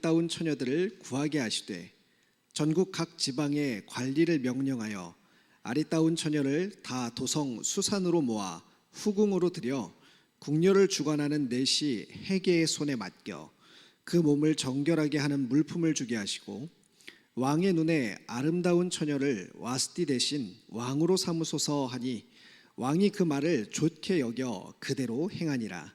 아리따운 처녀들을 구하게 하시되 전국 각 지방에 관리를 명령하여 아리따운 처녀를 다 도성 수산으로 모아 후궁으로 들여 궁녀를 주관하는 내시 헤게의 손에 맡겨 그 몸을 정결하게 하는 물품을 주게 하시고 왕의 눈에 아름다운 처녀를 와스티 대신 왕으로 삼으소서 하니 왕이 그 말을 좋게 여겨 그대로 행하니라.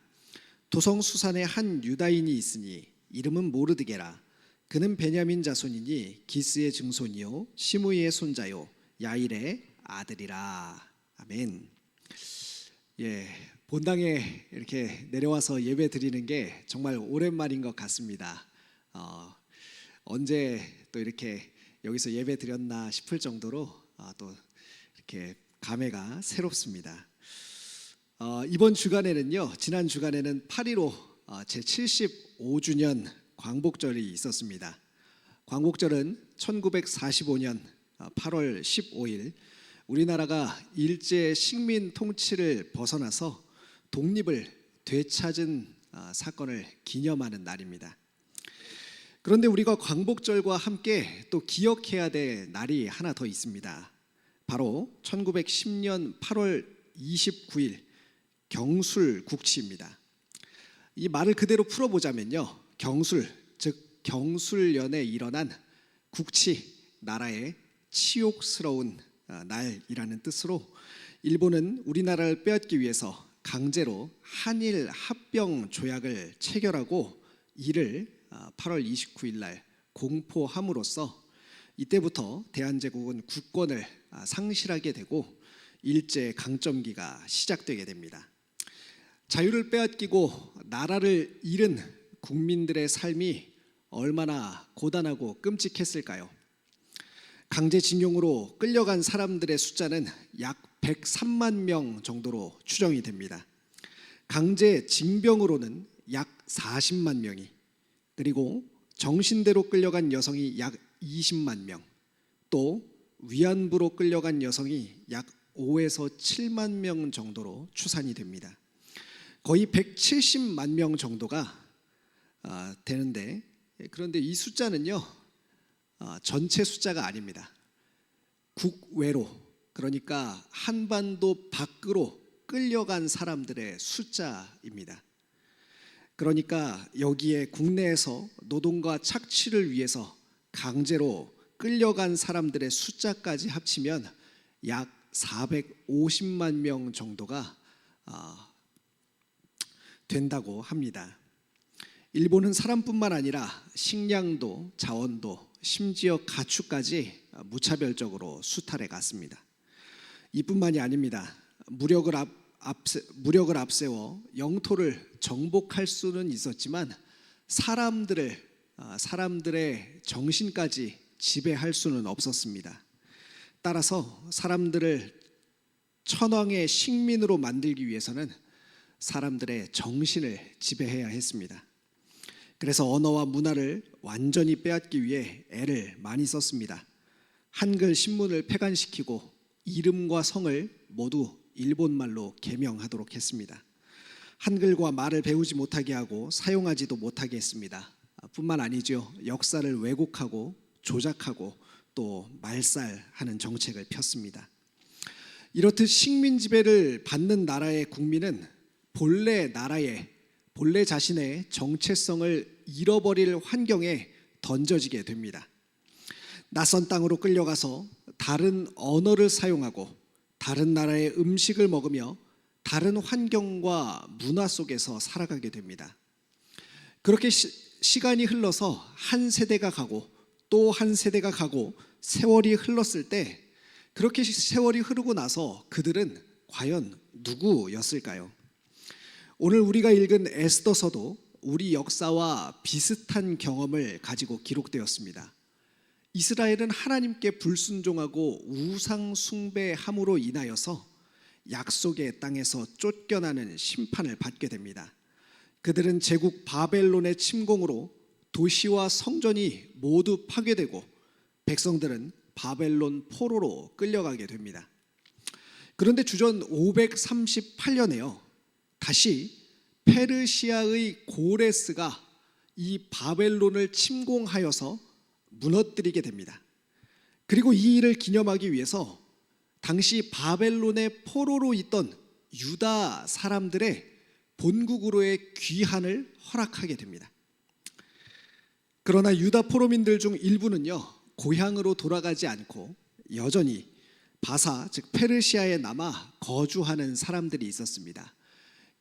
도성 수산에 한 유다인이 있으니 이름은 모르드게라. 그는 베냐민 자손이니 기스의 증손이요 시므이의 손자요 야일의 아들이라. 아멘. 본당에 이렇게 내려와서 예배 드리는 게 정말 오랜만인 것 같습니다. 언제 또 이렇게 여기서 예배 드렸나 싶을 정도로 또 이렇게 감회가 새롭습니다. 이번 주간에는요, 지난 주간에는 8.15 제75주년 광복절이 있었습니다. 광복절은 1945년 8월 15일 우리나라가 일제 식민 통치를 벗어나서 독립을 되찾은 사건을 기념하는 날입니다. 그런데 우리가 광복절과 함께 또 기억해야 될 날이 하나 더 있습니다. 바로 1910년 8월 29일 경술국치입니다. 이 말을 그대로 풀어보자면요, 경술, 즉 경술년에 일어난 국치, 나라의 치욕스러운 날이라는 뜻으로 일본은 우리나라를 빼앗기 위해서 강제로 한일 합병 조약을 체결하고 이를 8월 29일 날 공포함으로써 이때부터 대한제국은 국권을 상실하게 되고 일제 강점기가 시작되게 됩니다. 자유를 빼앗기고 나라를 잃은 국민들의 삶이 얼마나 고단하고 끔찍했을까요? 강제징용으로 끌려간 사람들의 숫자는 약 103만 명 정도로 추정이 됩니다. 강제징병으로는 약 40만 명이, 그리고 정신대로 끌려간 여성이 약 20만 명, 또 위안부로 끌려간 여성이 약 5에서 7만 명 정도로 추산이 됩니다. 거의 170만 명 정도가 되는데, 그런데 이 숫자는요, 전체 숫자가 아닙니다. 국외로, 그러니까 한반도 밖으로 끌려간 사람들의 숫자입니다. 그러니까 여기에 국내에서 노동과 착취를 위해서 강제로 끌려간 사람들의 숫자까지 합치면 약 450만 명 정도가 된다고 합니다. 일본은 사람뿐만 아니라 식량도 자원도 심지어 가축까지 무차별적으로 수탈해 갔습니다. 이뿐만이 아닙니다. 무력을 앞세워 영토를 정복할 수는 있었지만 사람들의 정신까지 지배할 수는 없었습니다. 따라서 사람들을 천황의 식민으로 만들기 위해서는 사람들의 정신을 지배해야 했습니다. 그래서 언어와 문화를 완전히 빼앗기 위해 애를 많이 썼습니다. 한글 신문을 폐간시키고 이름과 성을 모두 일본말로 개명하도록 했습니다. 한글과 말을 배우지 못하게 하고 사용하지도 못하게 했습니다. 뿐만 아니죠, 역사를 왜곡하고 조작하고 또 말살하는 정책을 폈습니다. 이렇듯 식민 지배를 받는 나라의 국민은 본래 자신의 정체성을 잃어버릴 환경에 던져지게 됩니다. 낯선 땅으로 끌려가서 다른 언어를 사용하고 다른 나라의 음식을 먹으며 다른 환경과 문화 속에서 살아가게 됩니다. 그렇게 시간이 흘러서 한 세대가 가고 또 한 세대가 가고 세월이 흘렀을 때, 그렇게 세월이 흐르고 나서 그들은 과연 누구였을까요? 오늘 우리가 읽은 에스더서도 우리 역사와 비슷한 경험을 가지고 기록되었습니다. 이스라엘은 하나님께 불순종하고 우상 숭배함으로 인하여서 약속의 땅에서 쫓겨나는 심판을 받게 됩니다. 그들은 제국 바벨론의 침공으로 도시와 성전이 모두 파괴되고 백성들은 바벨론 포로로 끌려가게 됩니다. 그런데 주전 538년에요, 다시 페르시아의 고레스가 이 바벨론을 침공하여서 무너뜨리게 됩니다. 그리고 이 일을 기념하기 위해서 당시 바벨론의 포로로 있던 유다 사람들의 본국으로의 귀환을 허락하게 됩니다. 그러나 유다 포로민들 중 일부는요, 고향으로 돌아가지 않고 여전히 바사, 즉 페르시아에 남아 거주하는 사람들이 있었습니다.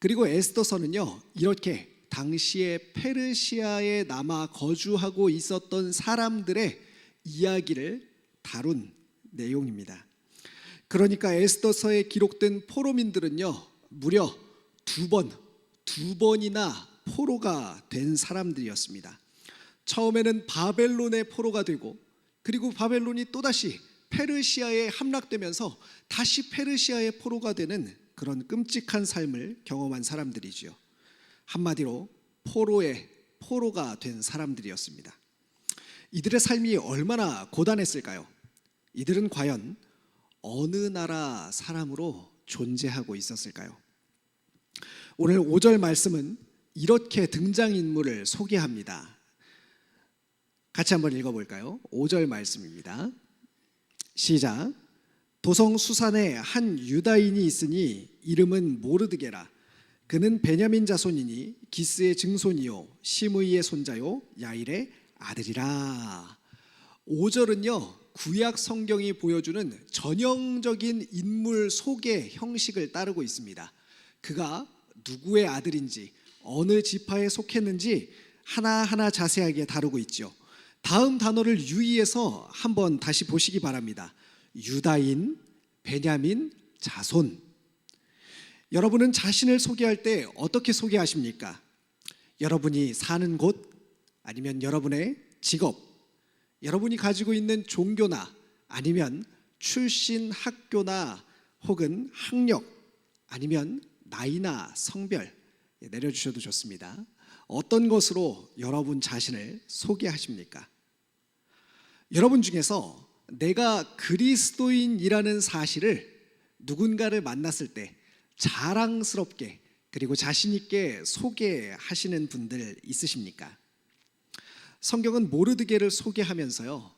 그리고 에스더서는요, 이렇게 당시에 페르시아에 남아 거주하고 있었던 사람들의 이야기를 다룬 내용입니다. 그러니까 에스더서에 기록된 포로민들은요, 무려 두 번이나 포로가 된 사람들이었습니다. 처음에는 바벨론의 포로가 되고, 그리고 바벨론이 또다시 페르시아에 함락되면서 다시 페르시아의 포로가 되는 그런 끔찍한 삶을 경험한 사람들이지요. 한마디로 포로가 된 사람들이었습니다. 이들의 삶이 얼마나 고단했을까요? 이들은 과연 어느 나라 사람으로 존재하고 있었을까요? 오늘 5절 말씀은 이렇게 등장인물을 소개합니다. 같이 한번 읽어볼까요? 5절 말씀입니다. 시작. 도성 수산에 한 유다인이 있으니 이름은 모르드게라. 그는 베냐민 자손이니 기스의 증손이요 시므이의 손자요 야일의 아들이라. 5절은요, 구약 성경이 보여주는 전형적인 인물 소개 형식을 따르고 있습니다. 그가 누구의 아들인지, 어느 지파에 속했는지 하나하나 자세하게 다루고 있죠. 다음 단어를 유의해서 한번 다시 보시기 바랍니다. 유다인, 베냐민, 자손. 여러분은 자신을 소개할 때 어떻게 소개하십니까? 여러분이 사는 곳, 아니면 여러분의 직업, 여러분이 가지고 있는 종교나 아니면 출신 학교나 혹은 학력, 아니면 나이나 성별 내려주셔도 좋습니다. 어떤 것으로 여러분 자신을 소개하십니까? 여러분 중에서 내가 그리스도인이라는 사실을 누군가를 만났을 때 자랑스럽게 그리고 자신 있게 소개하시는 분들 있으십니까? 성경은 모르드게를 소개하면서요,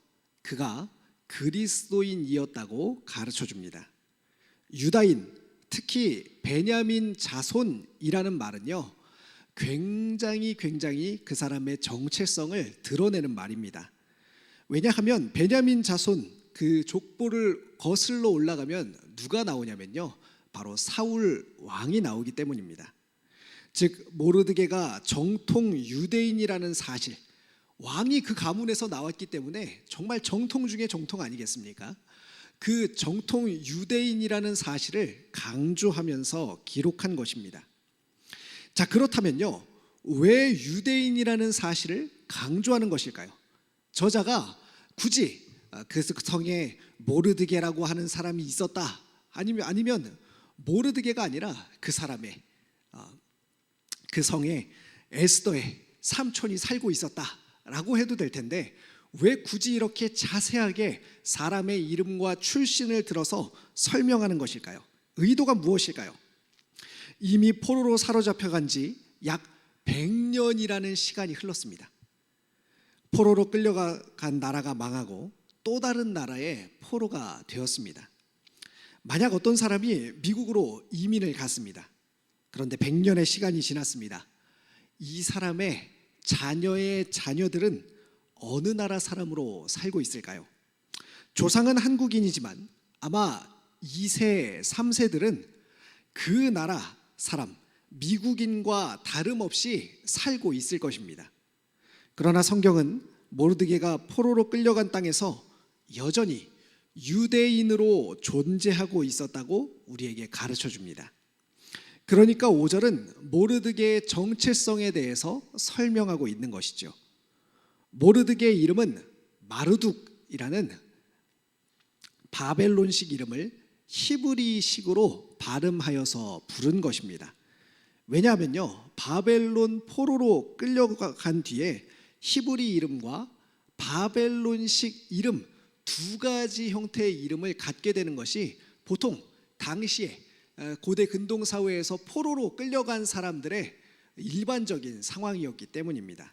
그가 그리스도인이었다고 가르쳐 줍니다. 유다인, 특히 베냐민 자손이라는 말은요, 굉장히 그 사람의 정체성을 드러내는 말입니다. 왜냐하면 베냐민 자손, 그 족보를 거슬러 올라가면 누가 나오냐면요, 바로 사울 왕이 나오기 때문입니다. 즉 모르드게가 정통 유대인이라는 사실, 왕이 그 가문에서 나왔기 때문에 정말 정통 중에 정통 아니겠습니까? 그 정통 유대인이라는 사실을 강조하면서 기록한 것입니다. 자, 그렇다면요, 왜 유대인이라는 사실을 강조하는 것일까요? 저자가 굳이 그 성에 모르드게라고 하는 사람이 있었다, 아니면 모르드게가 아니라 그 사람의 그 성에 에스더의 삼촌이 살고 있었다라고 해도 될 텐데, 왜 굳이 이렇게 자세하게 사람의 이름과 출신을 들어서 설명하는 것일까요? 의도가 무엇일까요? 이미 포로로 사로잡혀간 지 약 100년이라는 시간이 흘렀습니다. 포로로 끌려간 나라가 망하고 또 다른 나라의 포로가 되었습니다. 만약 어떤 사람이 미국으로 이민을 갔습니다. 그런데 100년의 시간이 지났습니다. 이 사람의 자녀의 자녀들은 어느 나라 사람으로 살고 있을까요? 조상은 한국인이지만 아마 2세, 3세들은 그 나라 사람, 미국인과 다름없이 살고 있을 것입니다. 그러나 성경은 모르드게가 포로로 끌려간 땅에서 여전히 유대인으로 존재하고 있었다고 우리에게 가르쳐 줍니다. 그러니까 5절은 모르드게의 정체성에 대해서 설명하고 있는 것이죠. 모르드게의 이름은 마르둑이라는 바벨론식 이름을 히브리식으로 발음하여서 부른 것입니다. 왜냐하면요, 바벨론 포로로 끌려간 뒤에 히브리 이름과 바벨론식 이름 두 가지 형태의 이름을 갖게 되는 것이 보통 당시에 고대 근동 사회에서 포로로 끌려간 사람들의 일반적인 상황이었기 때문입니다.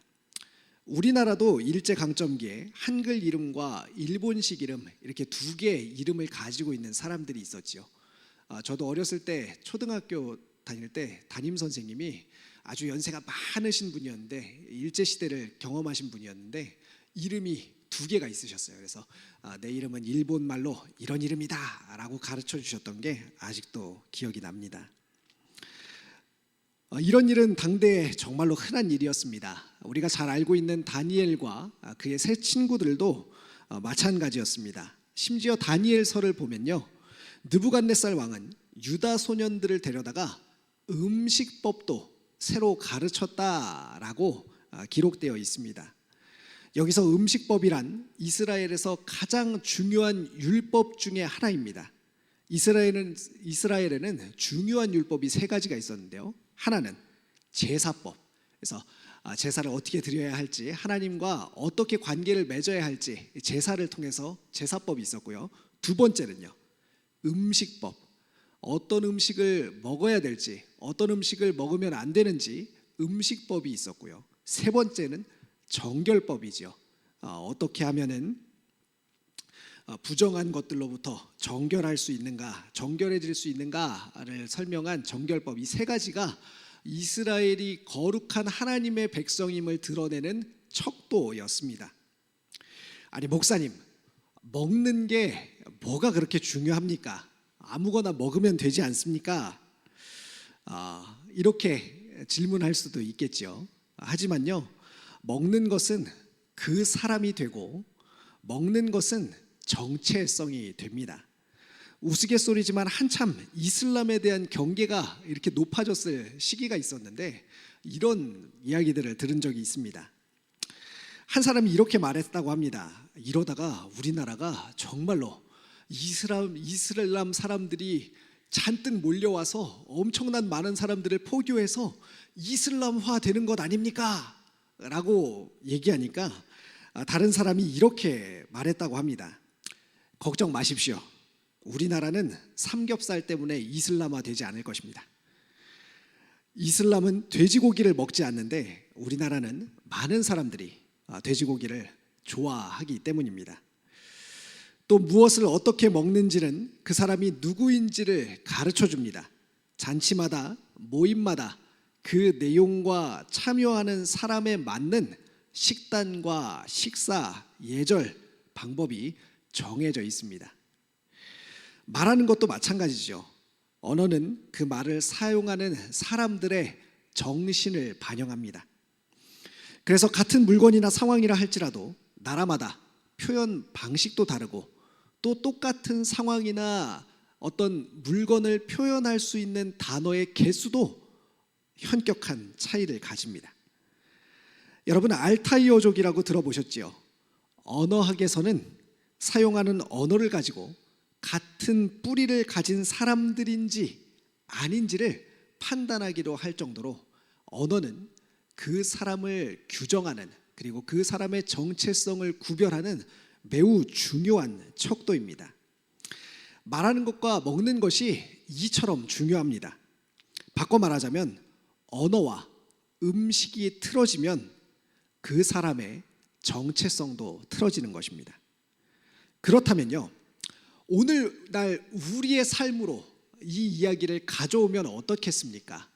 우리나라도 일제 강점기에 한글 이름과 일본식 이름 이렇게 두 개의 이름을 가지고 있는 사람들이 있었지요. 저도 어렸을 때 초등학교 다닐 때 담임 선생님이 아주 연세가 많으신 분이었는데 일제 시대를 경험하신 분이었는데 이름이 두 개가 있으셨어요. 그래서 내 이름은 일본 말로 이런 이름이다라고 가르쳐 주셨던 게 아직도 기억이 납니다. 이런 일은 당대에 정말로 흔한 일이었습니다. 우리가 잘 알고 있는 다니엘과 그의 세 친구들도 마찬가지였습니다. 심지어 다니엘서를 보면요, 느부갓네살 왕은 유다 소년들을 데려다가 음식법도 새로 가르쳤다라고 기록되어 있습니다. 여기서 음식법이란 이스라엘에서 가장 중요한 율법 중에 하나입니다. 이스라엘에는 중요한 율법이 세 가지가 있었는데요. 하나는 제사법, 그래서 제사를 어떻게 드려야 할지, 하나님과 어떻게 관계를 맺어야 할지 제사를 통해서 제사법이 있었고요. 두 번째는요, 음식법, 어떤 음식을 먹어야 될지, 어떤 음식을 먹으면 안 되는지 음식법이 있었고요. 세 번째는 정결법이죠. 어떻게 하면은 부정한 것들로부터 정결할 수 있는가, 정결해질 수 있는가를 설명한 정결법, 이 세 가지가 이스라엘이 거룩한 하나님의 백성임을 드러내는 척도였습니다. 아니 목사님, 먹는 게 뭐가 그렇게 중요합니까? 아무거나 먹으면 되지 않습니까? 이렇게 질문할 수도 있겠죠. 하지만요, 먹는 것은 그 사람이 되고 먹는 것은 정체성이 됩니다. 우스갯소리지만 한참 이슬람에 대한 경계가 이렇게 높아졌을 시기가 있었는데 이런 이야기들을 들은 적이 있습니다. 한 사람이 이렇게 말했다고 합니다. 이러다가 우리나라가 정말로 이슬람 사람들이 잔뜩 몰려와서 엄청난 많은 사람들을 포교해서 이슬람화 되는 것 아닙니까? 라고 얘기하니까 다른 사람이 이렇게 말했다고 합니다. 걱정 마십시오. 우리나라는 삼겹살 때문에 이슬람화 되지 않을 것입니다. 이슬람은 돼지고기를 먹지 않는데 우리나라는 많은 사람들이 돼지고기를 좋아하기 때문입니다. 또 무엇을 어떻게 먹는지는 그 사람이 누구인지를 가르쳐 줍니다. 잔치마다, 모임마다 그 내용과 참여하는 사람에 맞는 식단과 식사, 예절, 방법이 정해져 있습니다. 말하는 것도 마찬가지죠. 언어는 그 말을 사용하는 사람들의 정신을 반영합니다. 그래서 같은 물건이나 상황이라 할지라도 나라마다 표현 방식도 다르고 또 똑같은 상황이나 어떤 물건을 표현할 수 있는 단어의 개수도 현격한 차이를 가집니다. 여러분, 알타이어족이라고 들어보셨지요? 언어학에서는 사용하는 언어를 가지고 같은 뿌리를 가진 사람들인지 아닌지를 판단하기도 할 정도로 언어는 그 사람을 규정하는, 그리고 그 사람의 정체성을 구별하는 매우 중요한 척도입니다. 말하는 것과 먹는 것이 이처럼 중요합니다. 바꿔 말하자면 언어와 음식이 틀어지면 그 사람의 정체성도 틀어지는 것입니다. 그렇다면요, 오늘날 우리의 삶으로 이 이야기를 가져오면 어떻겠습니까?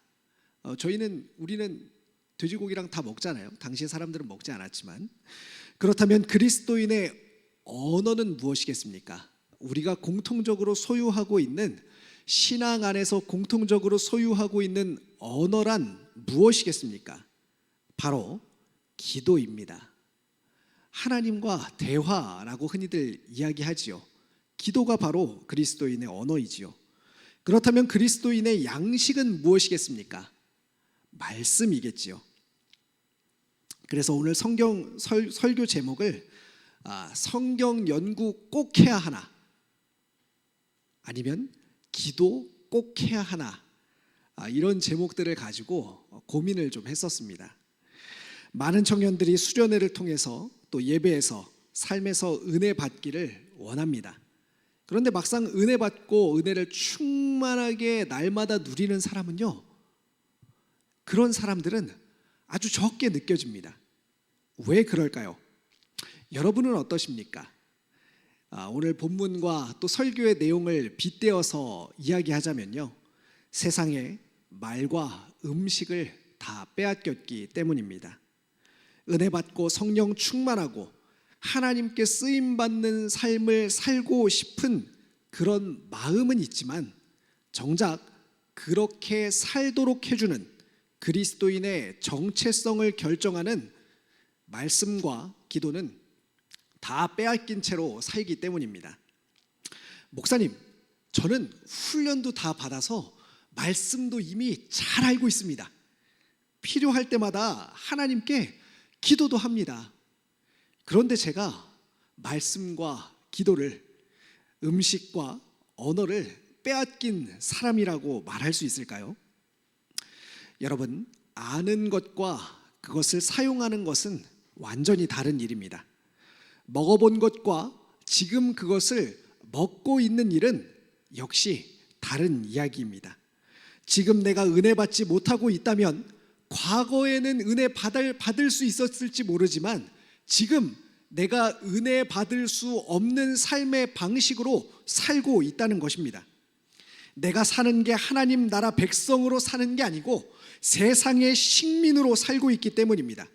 우리는 돼지고기랑 다 먹잖아요. 당시의 사람들은 먹지 않았지만. 그렇다면 그리스도인의 언어는 무엇이겠습니까? 우리가 공통적으로 소유하고 있는, 신앙 안에서 공통적으로 소유하고 있는 언어란 무엇이겠습니까? 바로 기도입니다. 하나님과 대화라고 흔히들 이야기하지요. 기도가 바로 그리스도인의 언어이지요. 그렇다면 그리스도인의 양식은 무엇이겠습니까? 말씀이겠지요. 그래서 오늘 설교 제목을 성경 연구 꼭 해야 하나, 아니면 기도 꼭 해야 하나, 이런 제목들을 가지고 고민을 좀 했었습니다. 많은 청년들이 수련회를 통해서 또 예배에서 삶에서 은혜 받기를 원합니다. 그런데 막상 은혜 받고 은혜를 충만하게 날마다 누리는 사람은요, 그런 사람들은 아주 적게 느껴집니다. 왜 그럴까요? 여러분은 어떠십니까? 오늘 본문과 또 설교의 내용을 빗대어서 이야기하자면요, 세상에 말과 음식을 다 빼앗겼기 때문입니다. 은혜 받고 성령 충만하고 하나님께 쓰임 받는 삶을 살고 싶은 그런 마음은 있지만 정작 그렇게 살도록 해주는 그리스도인의 정체성을 결정하는 말씀과 기도는 다 빼앗긴 채로 살기 때문입니다. 목사님, 저는 훈련도 다 받아서 말씀도 이미 잘 알고 있습니다. 필요할 때마다 하나님께 기도도 합니다. 그런데 제가 말씀과 기도를, 음식과 언어를 빼앗긴 사람이라고 말할 수 있을까요? 여러분, 아는 것과 그것을 사용하는 것은 완전히 다른 일입니다. 먹어본 것과 지금 그것을 먹고 있는 일은 역시 다른 이야기입니다. 지금 내가 은혜 받지 못하고 있다면 과거에는 은혜 받을 수 있었을지 모르지만 지금 내가 은혜 받을 수 없는 삶의 방식으로 살고 있다는 것입니다. 내가 사는 게 하나님 나라 백성으로 사는 게 아니고 세상의 식민으로 살고 있기 때문입니다.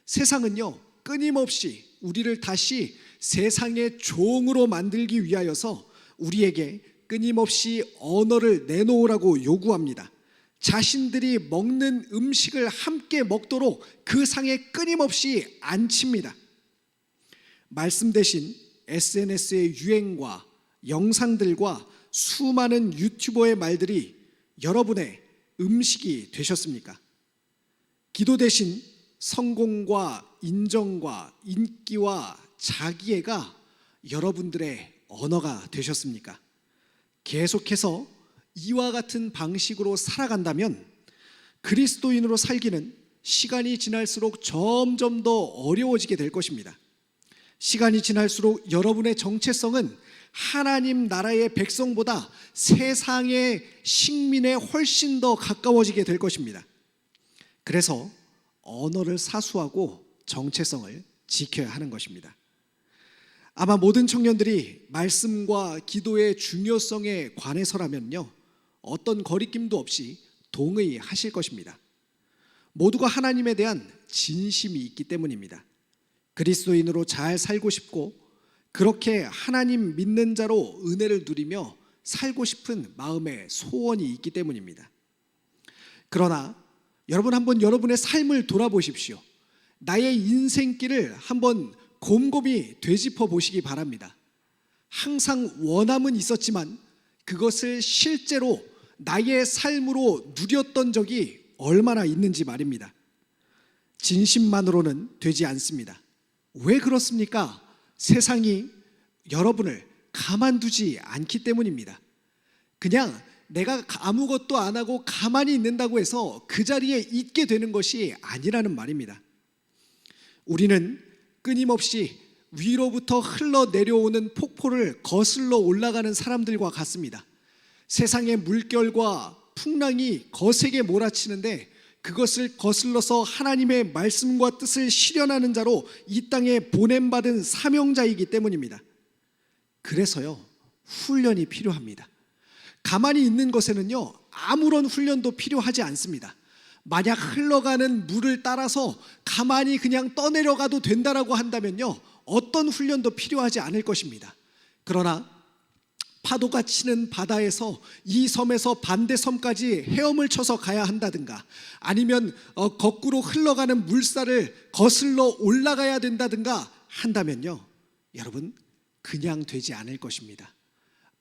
세상은요, 끊임없이 우리를 다시 세상의 종으로 만들기 위하여서 우리에게 끊임없이 언어를 내놓으라고 요구합니다. 자신들이 먹는 음식을 함께 먹도록 그 상에 끊임없이 앉힙니다. 말씀 대신 SNS의 유행과 영상들과 수많은 유튜버의 말들이 여러분의 음식이 되셨습니까? 기도 대신 성공과 인정과 인기와 자기애가 여러분들의 언어가 되셨습니까? 계속해서 이와 같은 방식으로 살아간다면 그리스도인으로 살기는 시간이 지날수록 점점 더 어려워지게 될 것입니다. 시간이 지날수록 여러분의 정체성은 하나님 나라의 백성보다 세상의 식민에 훨씬 더 가까워지게 될 것입니다. 그래서 언어를 사수하고 정체성을 지켜야 하는 것입니다. 아마 모든 청년들이 말씀과 기도의 중요성에 관해서라면요, 어떤 거리낌도 없이 동의하실 것입니다. 모두가 하나님에 대한 진심이 있기 때문입니다. 그리스도인으로 잘 살고 싶고 그렇게 하나님 믿는 자로 은혜를 누리며 살고 싶은 마음의 소원이 있기 때문입니다. 그러나 여러분, 한번 여러분의 삶을 돌아보십시오. 나의 인생길을 한번 곰곰이 되짚어 보시기 바랍니다. 항상 원함은 있었지만 그것을 실제로 나의 삶으로 누렸던 적이 얼마나 있는지 말입니다. 진심만으로는 되지 않습니다. 왜 그렇습니까? 세상이 여러분을 가만두지 않기 때문입니다. 그냥 내가 아무것도 안 하고 가만히 있는다고 해서 그 자리에 있게 되는 것이 아니라는 말입니다. 우리는 끊임없이 위로부터 흘러내려오는 폭포를 거슬러 올라가는 사람들과 같습니다. 세상의 물결과 풍랑이 거세게 몰아치는데 그것을 거슬러서 하나님의 말씀과 뜻을 실현하는 자로 이 땅에 보냄받은 사명자이기 때문입니다. 그래서요, 훈련이 필요합니다. 가만히 있는 것에는요, 아무런 훈련도 필요하지 않습니다. 만약 흘러가는 물을 따라서 가만히 그냥 떠내려가도 된다라고 한다면요, 어떤 훈련도 필요하지 않을 것입니다. 그러나 파도가 치는 바다에서 이 섬에서 반대 섬까지 헤엄을 쳐서 가야 한다든가, 아니면 거꾸로 흘러가는 물살을 거슬러 올라가야 된다든가 한다면요, 여러분, 그냥 되지 않을 것입니다.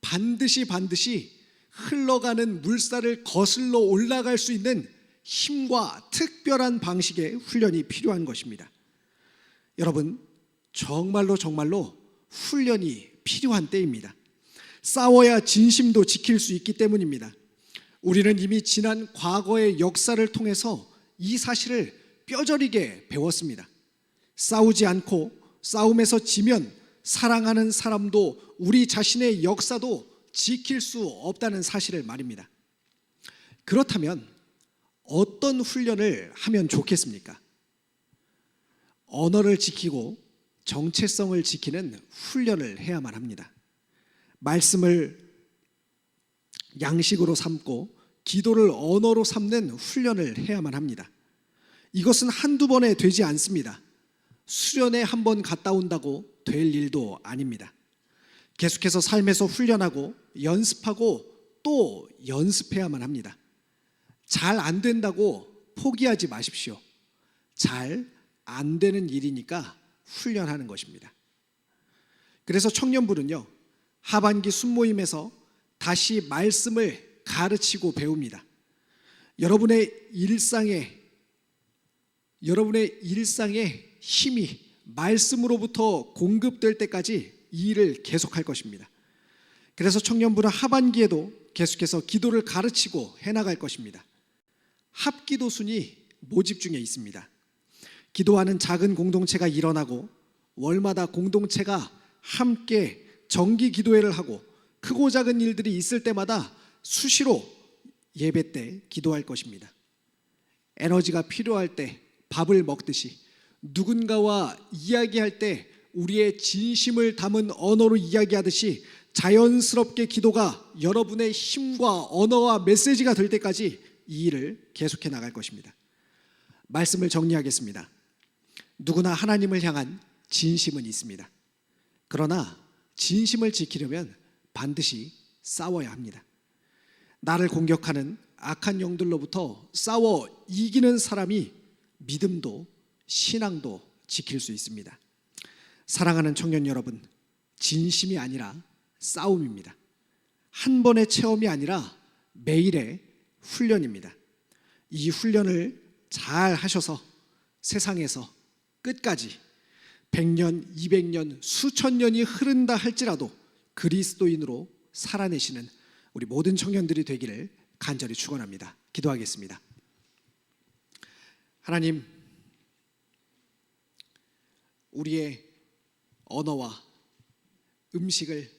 반드시 흘러가는 물살을 거슬러 올라갈 수 있는 힘과 특별한 방식의 훈련이 필요한 것입니다. 여러분, 정말로 훈련이 필요한 때입니다. 싸워야 진심도 지킬 수 있기 때문입니다. 우리는 이미 지난 과거의 역사를 통해서 이 사실을 뼈저리게 배웠습니다. 싸우지 않고 싸움에서 지면 사랑하는 사람도 우리 자신의 역사도 지킬 수 없다는 사실을 말입니다. 그렇다면 어떤 훈련을 하면 좋겠습니까? 언어를 지키고 정체성을 지키는 훈련을 해야만 합니다. 말씀을 양식으로 삼고 기도를 언어로 삼는 훈련을 해야만 합니다. 이것은 한두 번에 되지 않습니다. 수련회 한 번 갔다 온다고 될 일도 아닙니다. 계속해서 삶에서 훈련하고 연습하고 또 연습해야만 합니다. 잘 안 된다고 포기하지 마십시오. 잘 안 되는 일이니까 훈련하는 것입니다. 그래서 청년부는요, 하반기 순모임에서 다시 말씀을 가르치고 배웁니다. 여러분의 일상에 힘이 말씀으로부터 공급될 때까지 이 일을 계속할 것입니다. 그래서 청년부는 하반기에도 계속해서 기도를 가르치고 해나갈 것입니다. 합기도순이 모집 중에 있습니다. 기도하는 작은 공동체가 일어나고 월마다 공동체가 함께 정기 기도회를 하고 크고 작은 일들이 있을 때마다 수시로 예배 때 기도할 것입니다. 에너지가 필요할 때 밥을 먹듯이 누군가와 이야기할 때 우리의 진심을 담은 언어로 이야기하듯이 자연스럽게 기도가 여러분의 힘과 언어와 메시지가 될 때까지 이 일을 계속해 나갈 것입니다. 말씀을 정리하겠습니다. 누구나 하나님을 향한 진심은 있습니다. 그러나 진심을 지키려면 반드시 싸워야 합니다. 나를 공격하는 악한 영들로부터 싸워 이기는 사람이 믿음도 신앙도 지킬 수 있습니다. 사랑하는 청년 여러분, 진심이 아니라 싸움입니다. 한 번의 체험이 아니라 매일의 훈련입니다. 이 훈련을 잘 하셔서 세상에서 끝까지 100년, 200년, 수천 년이 흐른다 할지라도 그리스도인으로 살아내시는 우리 모든 청년들이 되기를 간절히 축원합니다. 기도하겠습니다. 하나님, 우리의 언어와 음식을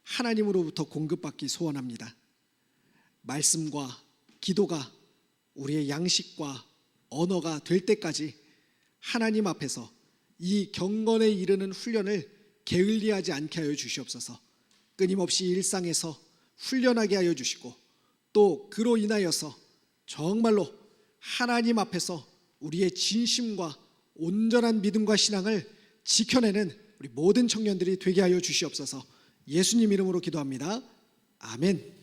하나님으로부터 공급받기 소원합니다. 말씀과 기도가 우리의 양식과 언어가 될 때까지 하나님 앞에서 이 경건에 이르는 훈련을 게을리하지 않게 하여 주시옵소서. 끊임없이 일상에서 훈련하게 하여 주시고 또 그로 인하여서 정말로 하나님 앞에서 우리의 진심과 온전한 믿음과 신앙을 지켜내는 우리 모든 청년들이 되게 하여 주시옵소서. 예수님 이름으로 기도합니다. 아멘.